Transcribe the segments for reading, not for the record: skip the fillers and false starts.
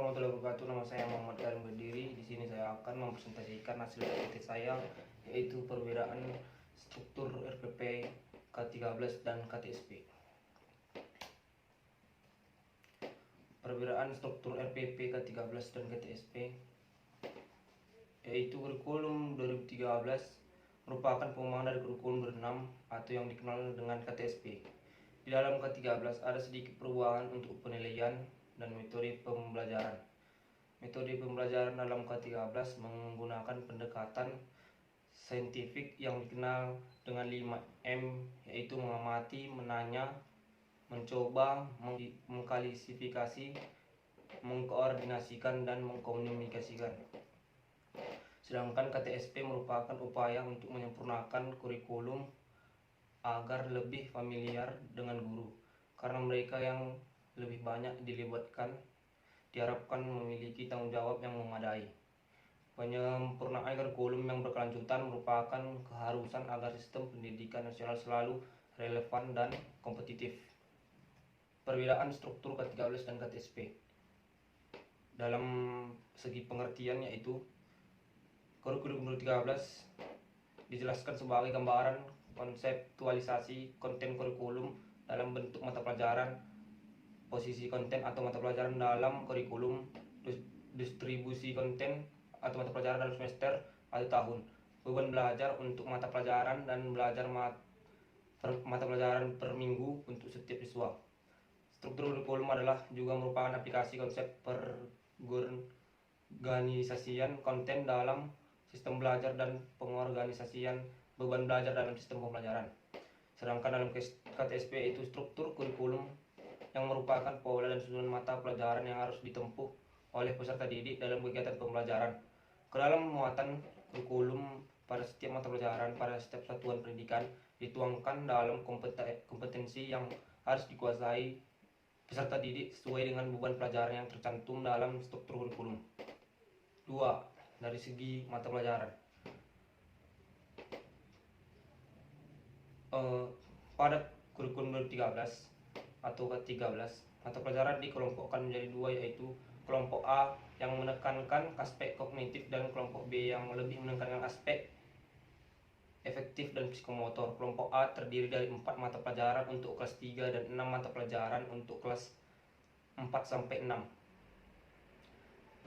warahmatullahi wabarakatuh. Nama saya Muhammad Karim Berdiri. Di sini saya akan mempresentasikan hasil praktik saya, yaitu perbedaan struktur RPP K13 dan KTSP. Perbedaan struktur RPP K13 dan KTSP, yaitu kurikulum 2013 merupakan pengembangan dari kurikulum 2006 atau yang dikenal dengan KTSP. Di dalam K13 ada sedikit perubahan untuk penilaian dan metode pembelajaran. Metode pembelajaran dalam K13 menggunakan pendekatan saintifik yang dikenal dengan 5M, yaitu mengamati, menanya, mencoba, mengklasifikasi, mengkoordinasikan, dan mengkomunikasikan. Sedangkan KTSP merupakan upaya untuk menyempurnakan kurikulum agar lebih familiar dengan guru, karena mereka yang lebih banyak dilibatkan diharapkan memiliki tanggung jawab yang memadai. Penyempurnaan kurikulum yang berkelanjutan merupakan keharusan agar sistem pendidikan nasional selalu relevan dan kompetitif. Perbedaan struktur K13 dan KTSP dalam segi pengertian, yaitu kurikulum 2013 dijelaskan sebagai gambaran konseptualisasi konten kurikulum dalam bentuk mata pelajaran, posisi konten atau mata pelajaran dalam kurikulum, distribusi konten atau mata pelajaran dalam semester atau tahun, beban belajar untuk mata pelajaran dan belajar mata pelajaran per minggu untuk setiap siswa. Struktur kurikulum adalah juga merupakan aplikasi konsep pengorganisasian konten dalam sistem belajar dan pengorganisasian beban belajar dalam sistem pembelajaran. Sedangkan dalam KTSP itu struktur kurikulum yang merupakan pola dan susunan mata pelajaran yang harus ditempuh oleh peserta didik dalam kegiatan pembelajaran. Ke dalam muatan kurikulum pada setiap mata pelajaran pada setiap satuan pendidikan dituangkan dalam kompetensi yang harus dikuasai peserta didik sesuai dengan beban pelajaran yang tercantum dalam struktur kurikulum. 2. Dari segi mata pelajaran. Pada kurikulum 2013 atau K13, mata pelajaran dikelompokkan menjadi dua, yaitu kelompok A yang menekankan aspek kognitif dan kelompok B yang lebih menekankan aspek efektif dan psikomotor. Kelompok A terdiri dari 4 mata pelajaran untuk kelas 3 dan 6 mata pelajaran untuk kelas 4-6.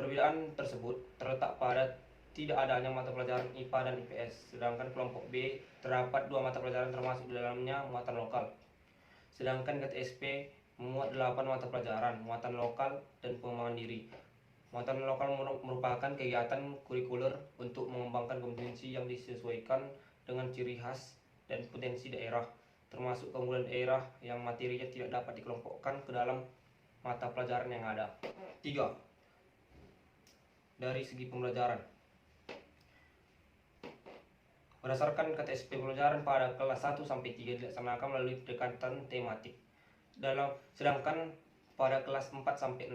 Perbedaan tersebut terletak pada tidak adanya mata pelajaran IPA dan IPS, sedangkan kelompok B terdapat 2 mata pelajaran termasuk di dalamnya muatan lokal. Sedangkan KTSP memuat 8 mata pelajaran, muatan lokal dan pengembangan diri. Muatan lokal merupakan kegiatan kurikuler untuk mengembangkan kompetensi yang disesuaikan dengan ciri khas dan potensi daerah, termasuk keunggulan daerah yang materinya tidak dapat dikelompokkan ke dalam mata pelajaran yang ada. 3. Dari segi pembelajaran. Berdasarkan KTSP, pembelajaran pada kelas 1-3 dilaksanakan melalui pendekatan tematik. Sedangkan pada kelas 4-6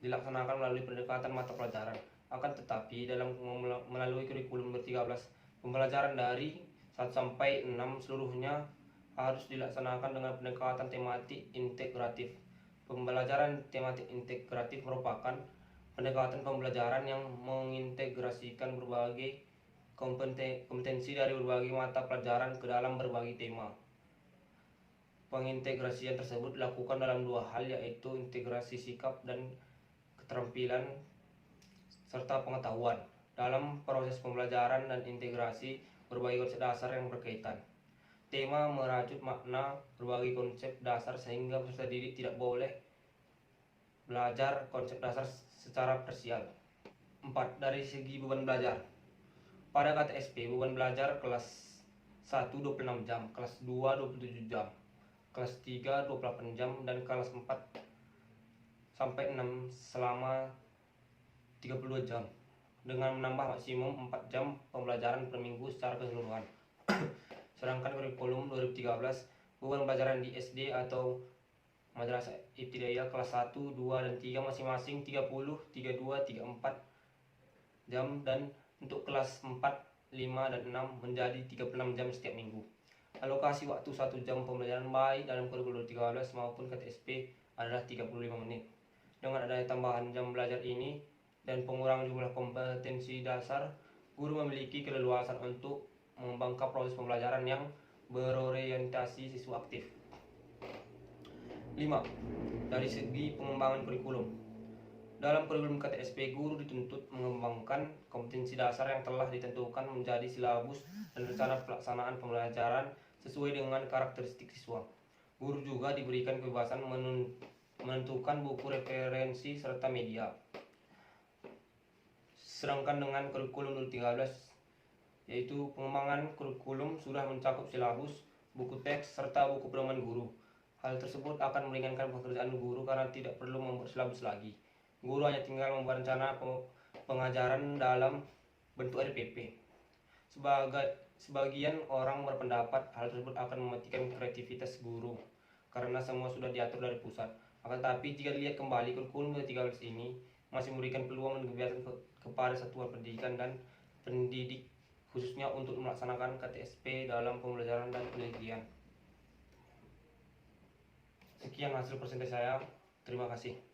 dilaksanakan melalui pendekatan mata pelajaran. Akan tetapi dalam melalui kurikulum 2013, pembelajaran dari 1-6 seluruhnya harus dilaksanakan dengan pendekatan tematik integratif. Pembelajaran tematik integratif merupakan pendekatan pembelajaran yang mengintegrasikan berbagai kompetensi dari berbagai mata pelajaran ke dalam berbagai tema. Pengintegrasian tersebut dilakukan dalam 2 hal, yaitu integrasi sikap dan keterampilan serta pengetahuan. Dalam proses pembelajaran dan integrasi berbagai konsep dasar yang berkaitan. Tema merajut makna berbagai konsep dasar sehingga peserta didik tidak boleh belajar konsep dasar secara parsial. 4. Dari segi beban belajar. Pada KTSP, beban belajar kelas 1 26 jam, kelas 2 27 jam, kelas 3 28 jam, dan kelas 4-6 selama 32 jam, dengan menambah maksimum 4 jam pembelajaran per minggu secara keseluruhan. Sedangkan kurikulum 2013, beban pelajaran di SD atau Madrasah Ibtidaiyah kelas 1, 2, dan 3 masing-masing 30, 32, 34 jam, dan untuk kelas 4, 5, dan 6 menjadi 36 jam setiap minggu. Alokasi waktu 1 jam pembelajaran baik dalam kurikulum 2013 maupun KTSP adalah 35 menit. Dengan adanya tambahan jam belajar ini dan pengurangan jumlah kompetensi dasar, guru memiliki keleluasan untuk mengembangkan proses pembelajaran yang berorientasi siswa aktif. 5. Dari segi pengembangan kurikulum. Dalam kurikulum KTSP, guru dituntut mengembangkan kompetensi dasar yang telah ditentukan menjadi silabus dan rencana pelaksanaan pembelajaran sesuai dengan karakteristik siswa. Guru juga diberikan kebebasan menentukan buku referensi serta media. Sedangkan dengan kurikulum 2013, yaitu pengembangan kurikulum sudah mencakup silabus, buku teks, serta buku pedoman guru. Hal tersebut akan meringankan pekerjaan guru karena tidak perlu membuat silabus lagi. Guru hanya tinggal membuat rencana pengajaran dalam bentuk RPP. Sebagian orang berpendapat hal tersebut akan mematikan kreativitas guru karena semua sudah diatur dari pusat. Akan tetapi jika dilihat kembali, kurikulum 2013 ini masih memberikan peluang dan kebebasan kepada satuan pendidikan dan pendidik khususnya untuk melaksanakan KTSP dalam pembelajaran dan penelitian. Sekian hasil presentasi saya. Terima kasih.